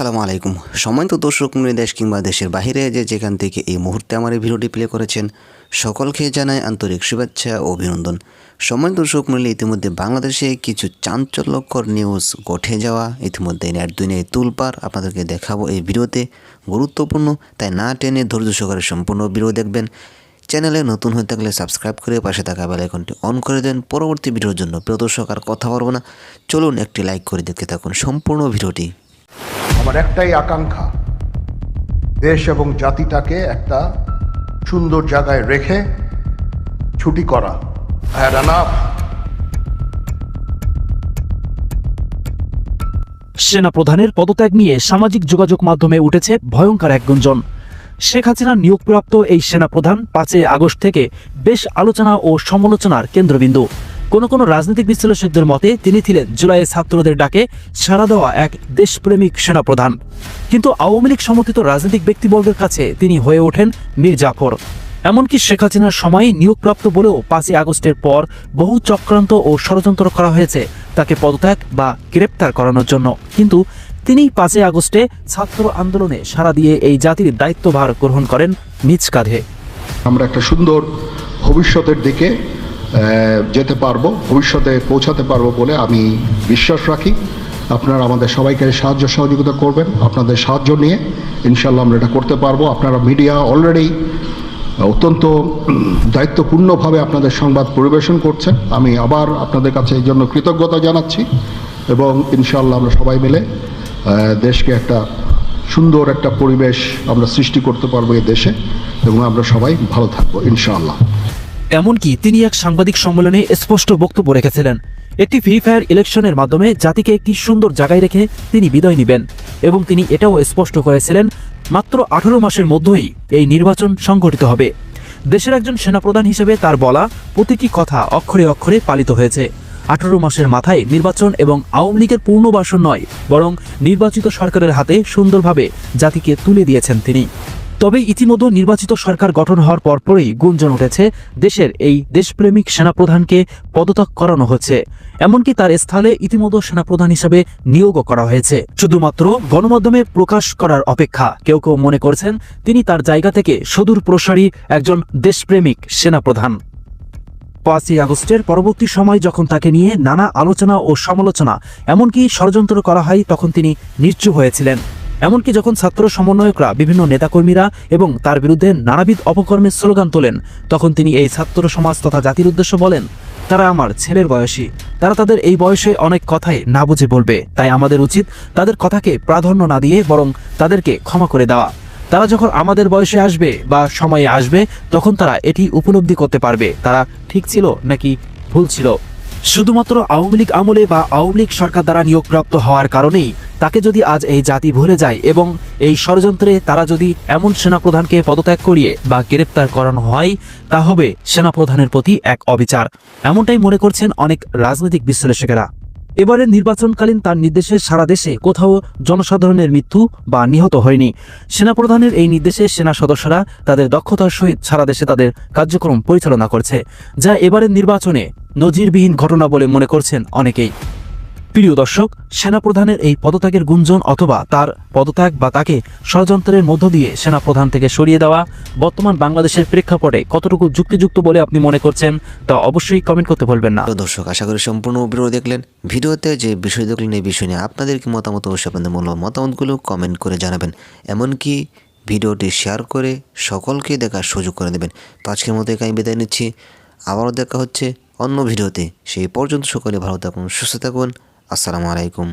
আসসালামু আলাইকুম। সম্মানিত দর্শক মণ্ডলী, দেশ কিংবা দেশের বাহিরে যেখান থেকে এই মুহূর্তে আমার এই ভিডিওটি প্লে করেছেন, সকলকে জানাই আন্তরিক শুভেচ্ছা ও অভিনন্দন। সম্মানিত দর্শক মণ্ডলী, ইতিমধ্যে বাংলাদেশে কিছু চাঞ্চল্যকর নিউজ ঘটে যাওয়া ইতিমধ্যে নেট দুনিয়ায় তুলপার আপনাদেরকে দেখাবো এই ভিডিওতে। গুরুত্বপূর্ণ, তাই না টেনে ধৈর্য সহকারে সম্পূর্ণ ভিডিও দেখবেন। চ্যানেলে নতুন হয়ে থাকলে সাবস্ক্রাইব করে পাশে থাকা বেল আইকনটি অন করে দেন পরবর্তী ভিডিওর জন্য। প্রিয় দর্শক, আর কথা বলবো না, চলুন একটি লাইক করে দেখতে থাকুন সম্পূর্ণ ভিডিওটি। আমার একটাই আকাঙ্ক্ষা, দেশ এবং জাতিটাকে একটা সুন্দর জায়গায় রেখে ছুটি করা। সেনাপ্রধানের পদত্যাগ নিয়ে সামাজিক যোগাযোগ মাধ্যমে উঠেছে ভয়ঙ্কর এক গুঞ্জন। শেখ হাসিনার নিয়োগপ্রাপ্ত এই সেনাপ্রধান 5 আগস্ট থেকে বেশ আলোচনা ও সমালোচনার কেন্দ্রবিন্দু। কোনো রাজনৈতিক বিশ্লেষকদের মতে তিনি ছিলেন জুলাইয়ে ছাত্রদের ডাকে সাড়া দেওয়া এক দেশপ্রেমিক সেনাপ্রধান, কিন্তু আওয়ামী লীগ সমর্থিত রাজনৈতিক ব্যক্তিবর্গের কাছে তিনি হয়ে ওঠেন মীর জাফর। এমনকি শেখ হাসিনার সময় নিয়োগপ্রাপ্ত বলেও 5 আগস্টের পর বহু চক্রান্ত ও ষড়যন্ত্র করা হয়েছে তাকে পদত্যাগ বা গ্রেপ্তার করানোর জন্য, কিন্তু তিনি 5 আগস্টে ছাত্র আন্দোলনে সাড়া দিয়ে এই জাতির দায়িত্বভার গ্রহণ করেন নিজ কাঁধে। আমরা একটা সুন্দর ভবিষ্যতের দিকে যেতে পারবো, ভবিষ্যতে পৌঁছাতে পারবো বলে আমি বিশ্বাস রাখি। আপনারা আমাদের সবাইকে সাহায্য সহযোগিতা করবেন। আপনাদের সাহায্য নিয়ে ইনশাল্লাহ আমরা এটা করতে পারবো। আপনারা মিডিয়া অলরেডি অত্যন্ত দায়িত্বপূর্ণভাবে আপনাদের সংবাদ পরিবেশন করছেন। আমি আবার আপনাদের কাছে এই জন্য কৃতজ্ঞতা জানাচ্ছি এবং ইনশাল্লাহ আমরা সবাই মিলে দেশকে একটা সুন্দর একটা পরিবেশ আমরা সৃষ্টি করতে পারবো এই দেশে, এবং আমরা সবাই ভালো থাকবো ইনশাআল্লাহ। এমনকি তিনি এক সাংবাদিক সম্মেলনে স্পষ্ট বক্তব্য রেখেছিলেন, একটি ফ্রি ফায়ার ইলেকশনের মাধ্যমে জাতিকে একটি সুন্দর জায়গায় রেখে তিনি বিদায় নেবেন, এবং তিনি এটাও স্পষ্ট করেছিলেন মাত্র 18 মাসের মধ্যেই এই নির্বাচন সংঘটিত হবে। দেশের একজন সেনাপ্রধান হিসেবে তার বলা প্রতিটি কথা অক্ষরে অক্ষরে পালিত হয়েছে। 18 মাসের মাথায় নির্বাচন এবং আওয়ামী লীগের পূর্ণবাসন নয়, বরং নির্বাচিত সরকারের হাতে সুন্দরভাবে জাতিকে তুলে দিয়েছেন তিনি। তবে ইতিমধ্যে নির্বাচিত সরকার গঠন হওয়ার পরপরই গুঞ্জন উঠেছে দেশের এই দেশপ্রেমিক সেনাপ্রধানকে পদত্যাগ করানো হচ্ছে, এমনকি তার স্থলে ইতিমধ্যে সেনাপ্রধান হিসেবে নিয়োগও করা হয়েছে, শুধুমাত্র গণমাধ্যমে প্রকাশ করার অপেক্ষা। কেউ কেউ মনে করছেন তিনি তার জায়গা থেকে সুদূর প্রসারী একজন দেশপ্রেমিক সেনাপ্রধান। 5 আগস্টের পরবর্তী সময় যখন তাকে নিয়ে নানা আলোচনা ও সমালোচনা, এমনকি ষড়যন্ত্র করা হয়, তখন তিনি নিশ্চুপ হয়েছিলেন। এমনকি যখন ছাত্র সমন্বয়করা, বিভিন্ন নেতাকর্মীরা এবং তার বিরুদ্ধে নানাবিধ অপকর্মের স্লোগান তোলেন, তখন তিনি এই ছাত্র সমাজ তথা জাতির উদ্দেশ্য বলেন, তারা আমার ছেলের বয়সী, তারা তাদের এই বয়সে অনেক কথাই না বুঝে বলবে, তাই আমাদের উচিত তাদের কথাকে প্রাধান্য না দিয়ে বরং তাদেরকে ক্ষমা করে দেওয়া। তারা যখন আমাদের বয়সে আসবে বা সময়ে আসবে, তখন তারা এটি উপলব্ধি করতে পারবে তারা ঠিক ছিল নাকি ভুল ছিল। শুধুমাত্র আওয়ামী লীগ আমলে বা আওয়ামী লীগ সরকার দ্বারা নিয়োগপ্রাপ্ত হওয়ার কারণেই তাকে যদি আজ এই জাতি ভুলে যায় এবং এই ষড়যন্ত্রে তারা যদি এমন সেনাপ্রধানকে পদত্যাগ করিয়ে বা গ্রেপ্তার করানো হয়, তা হবে সেনাপ্রধানের প্রতি এক অবিচার। এমনটাই মনে করছেন অনেক রাজনৈতিক বিশ্লেষকেরা। এবারে নির্বাচনকালীন তার নির্দেশে সারা দেশে কোথাও জনসাধারণের মৃত্যু বা নিহত হয়নি। সেনাপ্রধানের এই নির্দেশে সেনা সদস্যরা তাদের দক্ষতার সহিত সারা দেশে তাদের কার্যক্রম পরিচালনা করছে, যা এবারের নির্বাচনে নজিরবিহীন ঘটনা বলে মনে করছেন অনেকেই। প্রিয় দর্শক, সেনাপ্রধানের এই পদত্যাগের গুঞ্জন অথবা তার পদত্যাগ বা তাকে ষড়যন্ত্রের মধ্য দিয়ে সেনাপ্রধান থেকে সরিয়ে দেওয়া বর্তমান বাংলাদেশের প্রেক্ষাপটে কতটুকু যুক্তিযুক্ত বলে আপনি মনে করছেন, তা অবশ্যই কমেন্ট করতে ভুলবেন না। দর্শক, আশা করি সম্পূর্ণ ভিডিও দেখলেন। ভিডিওতে যে বিষয় দেখলেন, এই বিষয় নিয়ে আপনাদের কি মতামত, অবশ্যই আপনাদের মতামতগুলো কমেন্ট করে জানাবেন, এমনকি ভিডিওটি শেয়ার করে সকলকে দেখার সুযোগ করে দেবেন। তো আজকের মতো আমি বিদায় নিচ্ছি, আবারও দেখা হচ্ছে অন্য ভিডিওতে। সেই পর্যন্ত সকলে ভালো থাকুন, সুস্থ থাকুন। আসসালামু আলাইকুম।